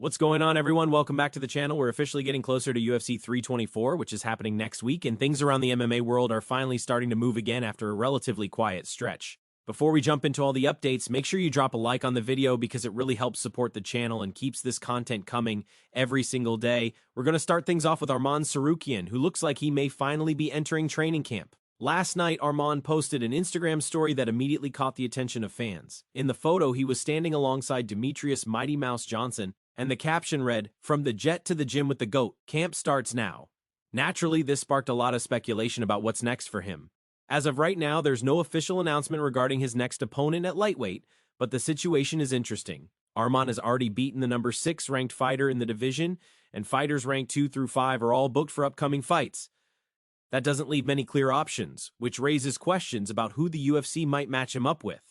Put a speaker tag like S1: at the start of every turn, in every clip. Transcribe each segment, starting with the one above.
S1: What's going on, everyone? Welcome back to the channel. We're officially getting closer to UFC 324, which is happening next week, and things around the MMA world are finally starting to move again after a relatively quiet stretch. Before we jump into all the updates, make sure you drop a like on the video because it really helps support the channel and keeps this content coming every single day. We're going to start things off with Arman Tsarukyan, who looks like he may finally be entering training camp. Last night, Arman posted an Instagram story that immediately caught the attention of fans. In the photo, he was standing alongside Demetrius Mighty Mouse Johnson, and the caption read, "From the jet to the gym with the GOAT, camp starts now." Naturally, this sparked a lot of speculation about what's next for him. As of right now, there's no official announcement regarding his next opponent at lightweight, but the situation is interesting. Arman has already beaten the number 6 ranked fighter in the division, and fighters ranked 2 through 5 are all booked for upcoming fights. That doesn't leave many clear options, which raises questions about who the UFC might match him up with.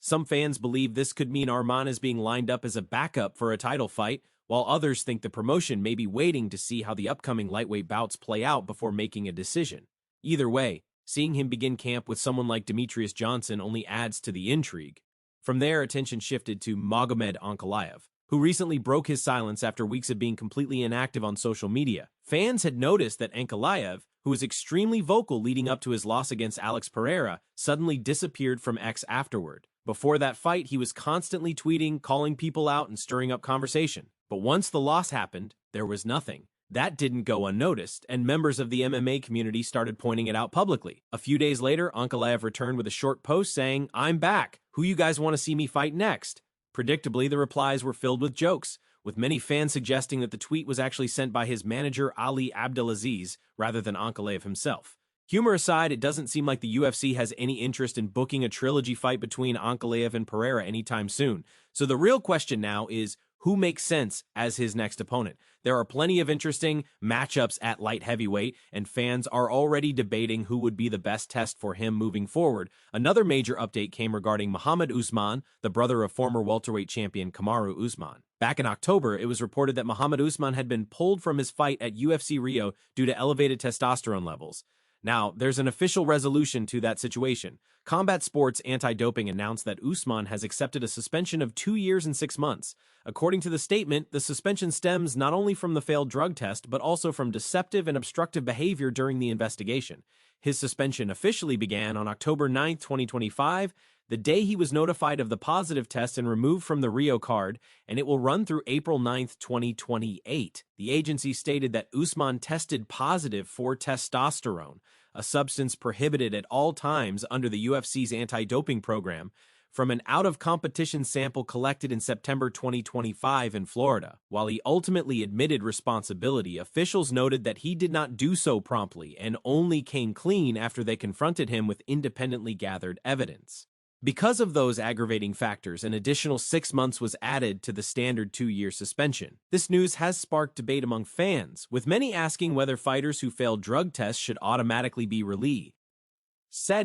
S1: Some fans believe this could mean Arman is being lined up as a backup for a title fight, while others think the promotion may be waiting to see how the upcoming lightweight bouts play out before making a decision. Either way, seeing him begin camp with someone like Demetrius Johnson only adds to the intrigue. From there, attention shifted to Magomed Ankalaev, who recently broke his silence after weeks of being completely inactive on social media. Fans had noticed that Ankalaev, who was extremely vocal leading up to his loss against Alex Pereira, suddenly disappeared from X afterward. Before that fight, he was constantly tweeting, calling people out, and stirring up conversation. But once the loss happened, there was nothing. That didn't go unnoticed, and members of the MMA community started pointing it out publicly. A few days later, Ankalaev returned with a short post saying, "I'm back. Who you guys want to see me fight next?" Predictably, the replies were filled with jokes, with many fans suggesting that the tweet was actually sent by his manager Ali Abdelaziz rather than Ankalaev himself. Humor aside, it doesn't seem like the UFC has any interest in booking a trilogy fight between Ankalaev and Pereira anytime soon. So the real question now is, who makes sense as his next opponent? There are plenty of interesting matchups at light heavyweight, and fans are already debating who would be the best test for him moving forward. Another major update came regarding Muhammad Usman, the brother of former welterweight champion Kamaru Usman. Back in October, it was reported that Muhammad Usman had been pulled from his fight at UFC Rio due to elevated testosterone levels. Now, there's an official resolution to that situation. Combat Sports Anti-Doping announced that Usman has accepted a suspension of 2 years and 6 months. According to the statement, the suspension stems not only from the failed drug test, but also from deceptive and obstructive behavior during the investigation. His suspension officially began on October 9th, 2025, the day he was notified of the positive test and removed from the Rio card, and it will run through April 9th, 2028. The agency stated that Usman tested positive for testosterone, a substance prohibited at all times under the UFC's anti-doping program, from an out-of-competition sample collected in September 2025 in Florida. While he ultimately admitted responsibility, officials noted that he did not do so promptly and only came clean after they confronted him with independently gathered evidence. Because of those aggravating factors, an additional 6 months was added to the standard 2-year suspension. This news has sparked debate among fans, with many asking whether fighters who failed drug tests should automatically be released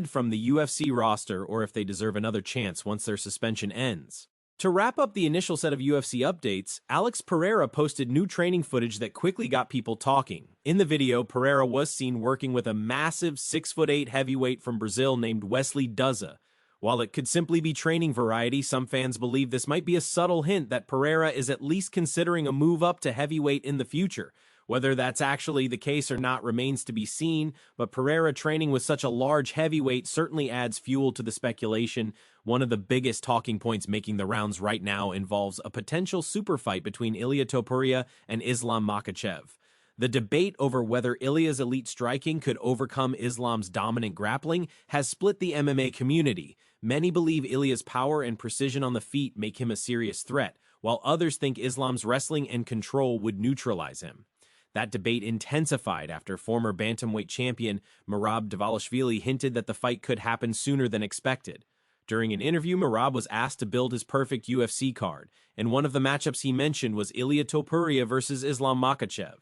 S1: from the UFC roster or if they deserve another chance once their suspension ends. To wrap up the initial set of UFC updates, Alex Pereira posted new training footage that quickly got people talking. In the video, Pereira was seen working with a massive 6'8" heavyweight from Brazil named Wesley Duza. While it could simply be training variety, some fans believe this might be a subtle hint that Pereira is at least considering a move up to heavyweight in the future. Whether that's actually the case or not remains to be seen, but Pereira training with such a large heavyweight certainly adds fuel to the speculation. One of the biggest talking points making the rounds right now involves a potential super fight between Ilia Topuria and Islam Makhachev. The debate over whether Ilia's elite striking could overcome Islam's dominant grappling has split the MMA community. Many believe Ilia's power and precision on the feet make him a serious threat, while others think Islam's wrestling and control would neutralize him. That debate intensified after former bantamweight champion Merab Dvalishvili hinted that the fight could happen sooner than expected. During an interview, Merab was asked to build his perfect UFC card, and one of the matchups he mentioned was Ilia Topuria versus Islam Makhachev.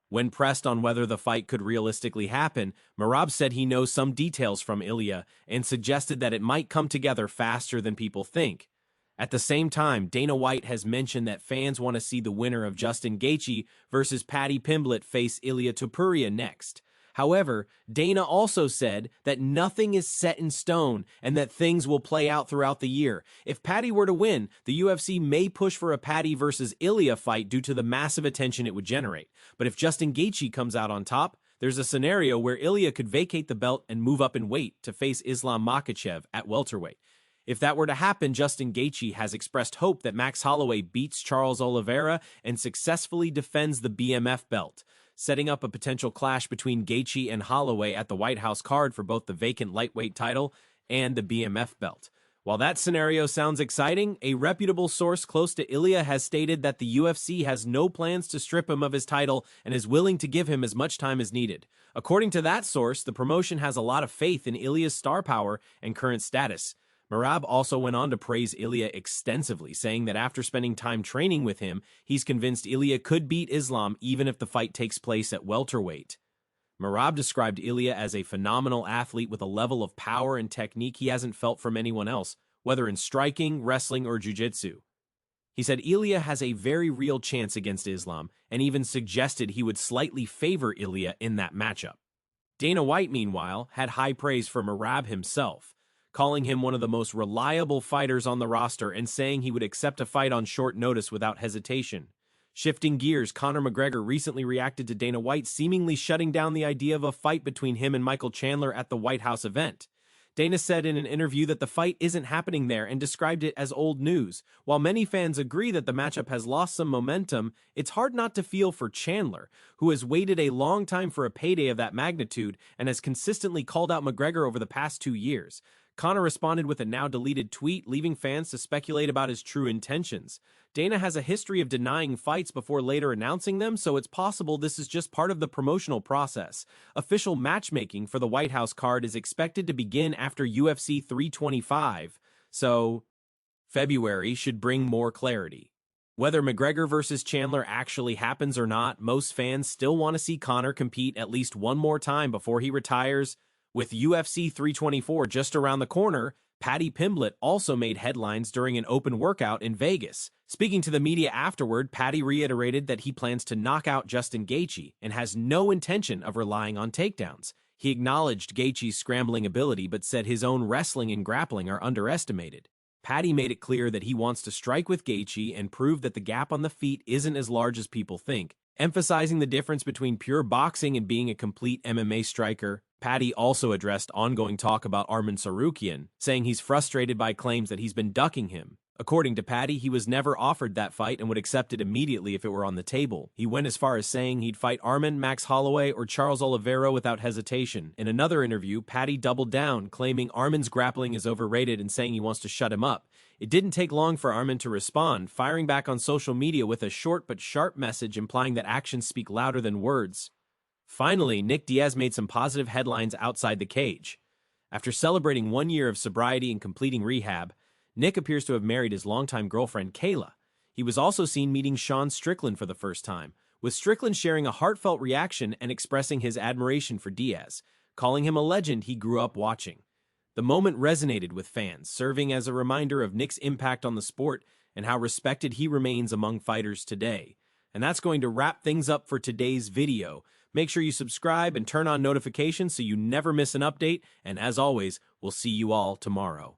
S1: When pressed on whether the fight could realistically happen, Merab said he knows some details from Ilia and suggested that it might come together faster than people think. At the same time, Dana White has mentioned that fans want to see the winner of Justin Gaethje versus Paddy Pimblett face Ilia Topuria next. However, Dana also said that nothing is set in stone and that things will play out throughout the year. If Paddy were to win, the UFC may push for a Paddy versus Ilya fight due to the massive attention it would generate. But if Justin Gaethje comes out on top, there's a scenario where Ilya could vacate the belt and move up in weight to face Islam Makhachev at welterweight. If that were to happen, Justin Gaethje has expressed hope that Max Holloway beats Charles Oliveira and successfully defends the BMF belt, setting up a potential clash between Gaethje and Holloway at the White House card for both the vacant lightweight title and the BMF belt. While that scenario sounds exciting, a reputable source close to Ilya has stated that the UFC has no plans to strip him of his title and is willing to give him as much time as needed. According to that source, the promotion has a lot of faith in Ilya's star power and current status. Merab also went on to praise Ilya extensively, saying that after spending time training with him, he's convinced Ilya could beat Islam even if the fight takes place at welterweight. Merab described Ilya as a phenomenal athlete with a level of power and technique he hasn't felt from anyone else, whether in striking, wrestling, or jiu-jitsu. He said Ilya has a very real chance against Islam, and even suggested he would slightly favor Ilya in that matchup. Dana White, meanwhile, had high praise for Merab himself, calling him one of the most reliable fighters on the roster and saying he would accept a fight on short notice without hesitation. Shifting gears, Conor McGregor recently reacted to Dana White seemingly shutting down the idea of a fight between him and Michael Chandler at the White House event. Dana said in an interview that the fight isn't happening there and described it as old news. While many fans agree that the matchup has lost some momentum, it's hard not to feel for Chandler, who has waited a long time for a payday of that magnitude and has consistently called out McGregor over the past 2 years. Conor responded with a now-deleted tweet, leaving fans to speculate about his true intentions. Dana has a history of denying fights before later announcing them, so it's possible this is just part of the promotional process. Official matchmaking for the White House card is expected to begin after UFC 325, so February should bring more clarity. Whether McGregor versus Chandler actually happens or not, most fans still want to see Conor compete at least one more time before he retires. With UFC 324 just around the corner, Paddy Pimblett also made headlines during an open workout in Vegas. Speaking to the media afterward, Paddy reiterated that he plans to knock out Justin Gaethje and has no intention of relying on takedowns. He acknowledged Gaethje's scrambling ability but said his own wrestling and grappling are underestimated. Paddy made it clear that he wants to strike with Gaethje and prove that the gap on the feet isn't as large as people think. Emphasizing the difference between pure boxing and being a complete MMA striker, Paddy also addressed ongoing talk about Arman Tsarukyan, saying he's frustrated by claims that he's been ducking him. According to Paddy, he was never offered that fight and would accept it immediately if it were on the table. He went as far as saying he'd fight Arman, Max Holloway, or Charles Oliveira without hesitation. In another interview, Paddy doubled down, claiming Arman's grappling is overrated and saying he wants to shut him up. It didn't take long for Arman to respond, firing back on social media with a short but sharp message implying that actions speak louder than words. Finally, Nick Diaz made some positive headlines outside the cage. After celebrating 1 year of sobriety and completing rehab, Nick appears to have married his longtime girlfriend, Kayla. He was also seen meeting Strickland for the first time, with Strickland sharing a heartfelt reaction and expressing his admiration for Diaz, calling him a legend he grew up watching. The moment resonated with fans, serving as a reminder of Nick's impact on the sport and how respected he remains among fighters today. And that's going to wrap things up for today's video. Make sure you subscribe and turn on notifications so you never miss an update, and as always, we'll see you all tomorrow.